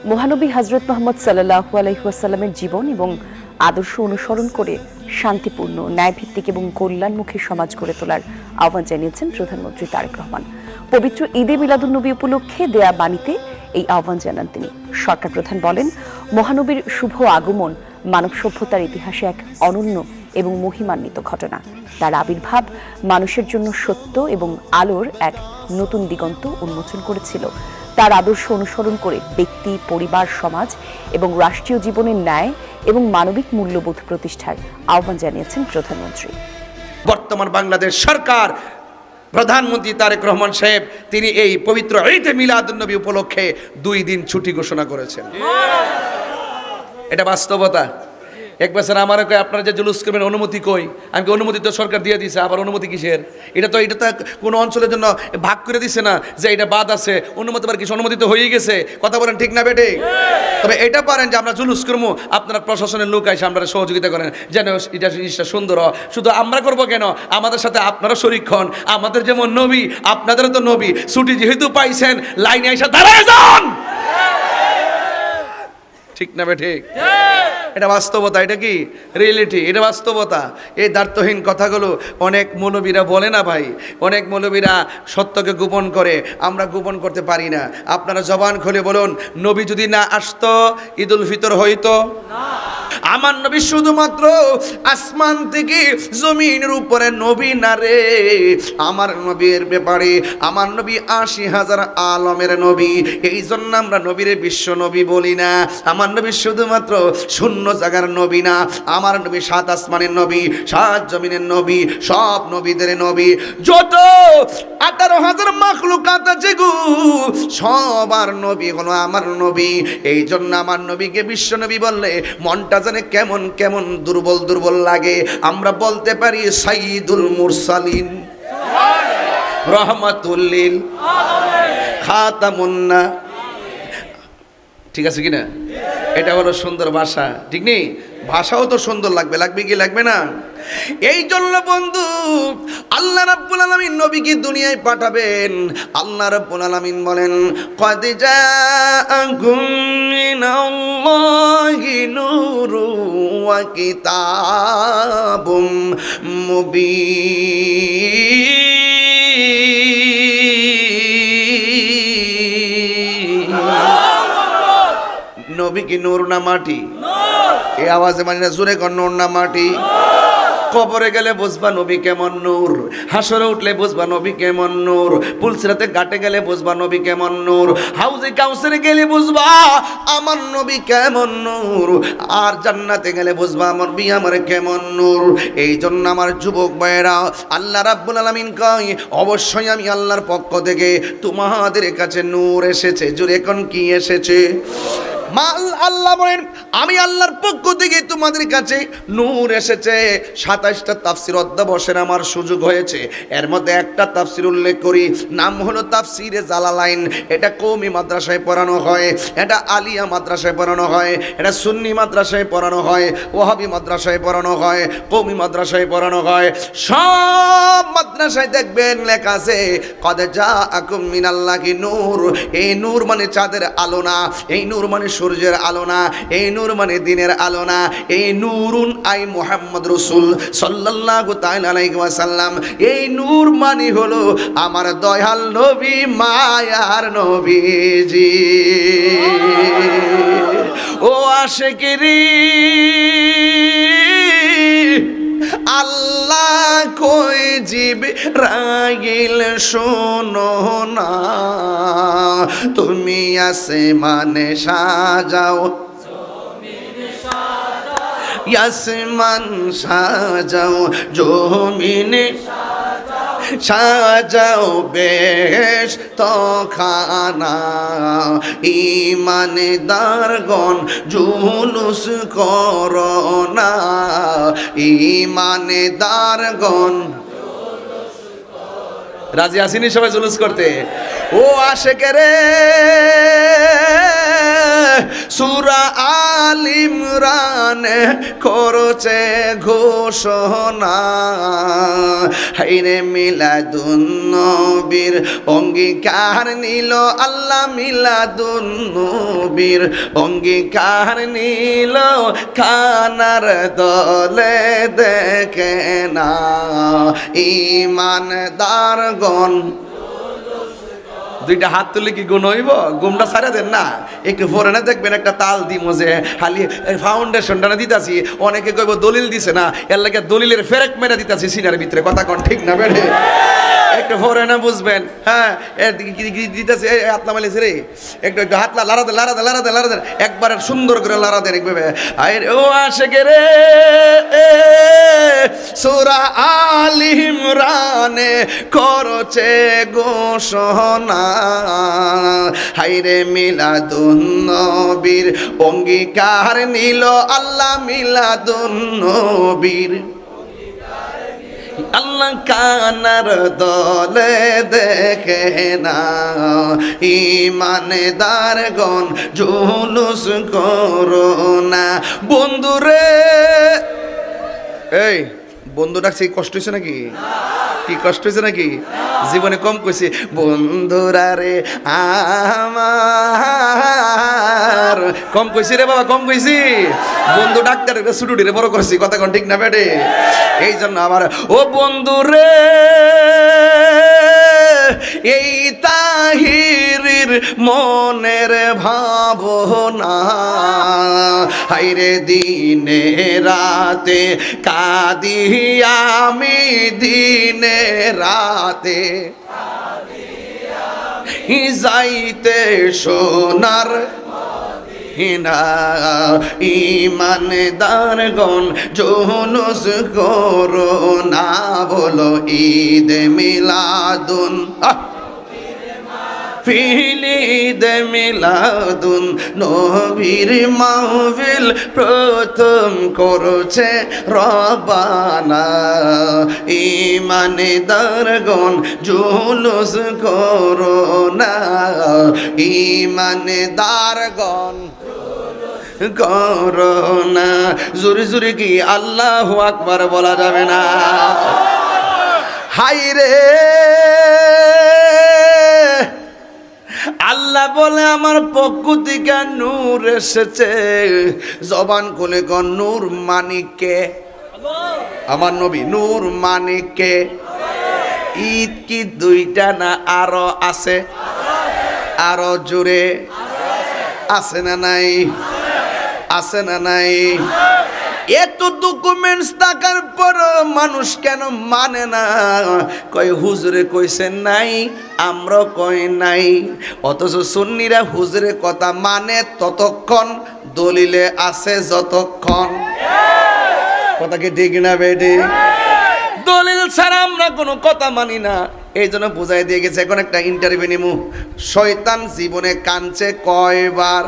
মহানবী হযরত মুহাম্মদ সাল্লাল্লাহু আলাইহি ওয়াসাল্লামের জীবন এবং আদর্শ অনুসরণ করে শান্তিপূর্ণ, ন্যায়ভিত্তিক এবং কল্যাণমুখী সমাজ গড়ে তোলার আহ্বান জানিয়েছেন প্রধানমন্ত্রী তারেক রহমান। পবিত্র ঈদে মিলাদুন্নবী উপলক্ষে দেয়া বাণীতে এই আহ্বান জানান তিনি। সরকার প্রধান বলেন, মহানবীর শুভ আগমন মানব সভ্যতার ইতিহাসে এক অনন্য এবং মহিমান্বিত ঘটনা। তার আবির্ভাব মানুষের জন্য সত্য এবং আলোর এক নতুন দিগন্ত উন্মোচন করেছিল। তার আদর্শ অনুসরণ করে ব্যক্তি, পরিবার, সমাজ এবং রাষ্ট্রীয় জীবনের ন্যায় এবং মানবিক মূল্যবোধ প্রতিষ্ঠার আহ্বান জানিয়েছেন প্রধানমন্ত্রী। বর্তমান বাংলাদেশ সরকার প্রধানমন্ত্রী তারেক রহমান সাহেব তিনি এই পবিত্র ঈদে মিলাদুন্নবী উপলক্ষে 2 দিন ছুটি ঘোষণা করেছেন। এটা বাস্তবতা। এক বছর আমার কই আপনারা যে জুলুস করবেন অনুমতি কই? আমি অনুমতি তো সরকার দিয়ে দিয়েছে, আবার অনুমতি কিসের? এটা তো কোনো অঞ্চলের জন্য ভাগ করে দিছে না যে এটা বাদ আছে, অনুমতি আবার কিছু অনুমতি তো হয়েই গেছে। কথা বলেন ঠিক না বেটে? তবে এটা পারেন যে আমরা জুলুস করবো, আপনারা প্রশাসনের লোক এসে আমরা সহযোগিতা করেন যেন এটা জিনিসটা সুন্দর হয়। শুধু আমরা করবো কেন, আমাদের সাথে আপনারা শরীক হন। আমাদের যেমন নবী, আপনাদেরও তো নবী। ছুটি যেহেতু পাইছেন, লাইনে এসে দাঁড়ায় যান। ঠিক না বেটে? এটা বাস্তবতা। এটা কি রিয়েলিটি? এটা বাস্তবতা। এই দ্বার্থহীন কথাগুলো অনেক মৌলবীরা বলে না ভাই। অনেক মৌলবীরা সত্যকে গোপন করে, আমরা গোপন করতে পারি না। আপনারা জবান খুলে বলুন, নবী যদি না আসতো ঈদুল ফিতর হইতো না। আমার নবী শুধুমাত্র আসমান থেকে জমিনের উপরে নবী না রে। আমার নবীর ব্যাপারে আমার নবী ৮০,০০০ আলমের নবী। এই জন্য আমরা নবীরে বিশ্ব নবী বলি না। আমার নবী শুধুমাত্র শূন্য জায়গার নবী না, আমার নবী ৭ আসমানের নবী, ৭ জমিনের নবী, সব নবীদের নবী। যত ১৮,০০০ মাখলুকাত আছে গো, সবার নবী হলো আমার নবী। এই জন্য আমার নবীকে বিশ্ব নবী বললে মনটা জানে কেমন কেমন দুর্বল দুর্বল লাগে। আমরা বলতে পারি সাইয়্যিদুল মুরসালিন, রহমাতুল লিল আলামিন, খাতামুন্না। ঠিক আছে কিনা? এটা হলো সুন্দর ভাষা, ঠিক নেই? ভাষাও তো সুন্দর লাগবে, লাগবে কি লাগবে না? এই জন্য বন্ধু আল্লাহ রাব্বুল আলামিন নবীকে দুনিয়ায় পাঠাবেন। আল্লাহ রাব্বুল আলামিন বলেন, ক্বাদ জাআকুম মিনাল্লাহি নূরুন ওয়া কিতাবুম মুবিন। নবী কি নূর না মাটি? এই আওয়াজে মানে না, জোরে কর, নূর না মাটি? কবরে গেলে বুঝবা নবী কেমন নূর, হাসরে উঠলে বুঝবা নবী কেমন নূর, পুলসিরাতে ঘাটে গেলে বুঝবা নবী কেমন নূর, হাউজে কাউসারে গেলে বুঝবা আমার নবী কেমন নূর, আর জান্নাতে গেলে বুঝবা আমার নবী আমার কেমন নূর। এই জন্য আমার যুবক ভাইয়েরা, আল্লাহ রাব্বুল আলামিন কয় অবশ্যই আমি আল্লাহর পক্ষ থেকে তোমাদের কাছে নূর এসেছে। জোরে কোন কি এসেছে? আল্লাহ বলেন আমি আল্লাহর পক্ষ থেকে তোমাদের কাছে নূর এসেছে। ২৭টা তাফসীর অধ্যবসায়ের আমার সুযোগ হয়েছে। এর মধ্যে একটা তাফসীর উল্লেখ করি, নাম হলো তাফসীরে জালালাইন। এটা কওমি মাদ্রাসায় পড়ানো হয়, এটা আলিয়া মাদ্রাসায় পড়ানো হয়, এটা সুন্নি মাদ্রাসায় পড়ানো হয়, ওয়াহাবি মাদ্রাসায় পড়ানো হয়, কওমি মাদ্রাসায় পড়ানো হয়। সব মাদ্রাসায় দেখবেন লেখা আছে ক্বাদ জাআকুম মিনাল্লাহি নূর। এই নূর মানে চাঁদের আলো না, এই নূর মানে সূর্যের আলো না, এই নূর মানে দিনের আলো না, এই নূরুন আই মুহাম্মদ রাসূল সাল্লাল্লাহু তাআলা আলাইহি ওয়াসাল্লাম। এই নূর মানে হলো আমার দয়াল নবী, মায়ার নবীজি। ও আশিকরি আল্লাহ কই জিবরাইল শোনো না, তুমি আসমানে সাজাও, আসমান সাজাও, জমিনে সাজাও বেশ তখানা, ইমানদারগণ জুলুস করোনা, ইমানদারগণ। রাজি আসেনি সবাই জুলুস করতে? ও আশেকে রে, সূরা আলী ইমরানে করছে ঘোষণা, হাইরে মিলাদুন নবীর অঙ্গীকার নিল আল্লাহ, মিলাদুন নবীর অঙ্গীকার নিল, খানার দলে দেখে না ইমানদারগণ। দুইটা হাত তুলে কি গুণ হইব? গুমটা সারা দেন না, একটু ফোরেনে দেখবেন একটা তাল দিমো যে খালি ফাউন্ডেশনটা না দিতাছি, অনেকে কইব দলিল দিছে না, এর লাগে দলিলের ফেরেক মেরে দিতাছি সিনার ভিতরে, কথা কোন ঠিক না বেড়ে? একটু ফোরেনে বুঝবেন, হ্যাঁ দিতেছে হাত নামাইলেছে রে, একটু একটু হাত লাড়া দেন একবার সুন্দর করে লাড়া দেন একভাবে। আরে ও আশেকে রে সূরা আলী ইমরানে করছে ঘোষণা, হাইরে মিলাদুন নবীর অঙ্গীকার নিল আল্লাহ, মিলাদুন নবীর আল্লাহ কানার দলে দেখে না ইমানদারগণ জুলুস করো না। বন্ধুরে, এই বন্ধু ডাকছে, কষ্ট হয়েছে নাকি? কি কষ্ট হয়েছে নাকি? জীবনে কম কইছি বন্ধুরা রে আমার, কম কইছি রে বাবা, কম কইছি। বন্ধু ডাক্তারের ছুটুটি রে বড় করছি, কথা কোন ঠিক না বেটে? এই জন্য আমার ও বন্ধু রে, এই তাহিরির মনের ভাবনা, হাইরে দিনে রাতে কাঁদি আমি, দিনে রাতে যাইতে সোনার হিনা ইমানদারগণ জুলুস করো না, বলো ঈদ মিলাদুন ফিলিদ মিলাদুন নবীর মাহফিল প্রথম করছে রবানা, ইমানদারগণ জুলুস করো না, ইমানদারগণ করো না। জোরে জোরে কি আল্লাহু আকবার বলা যাবে না? হাইরে আল্লাহ বলে আমার পক্ষ থেকে নূর এসেছে, জবান খুলে কোন নূর মানিককে? আমার নবী নূর মানিককে। ঈদ কি দুইটা না আরো আছে? আরো জোরে আছে না নাই? আছে না নাই? এত ডকুমেন্টস থাকার পর মানুষ কেন মানে না? কয় হুজুরে কইছেন নাই, আমরা কই নাই। অথচ সুন্নিরা হুজুরের কথা মানে ততক্ষণ, দলিলে আছে যতক্ষণ। কথা কি ঠিক না বেটি? দলিল ছাড়া আমরা কোনো কথা মানি না। এই জন্য বুঝাই দিয়ে গেছে। এখন একটা ইন্টারভিউ নিমু, শয়তান জীবনে কাঁদছে কয়বার?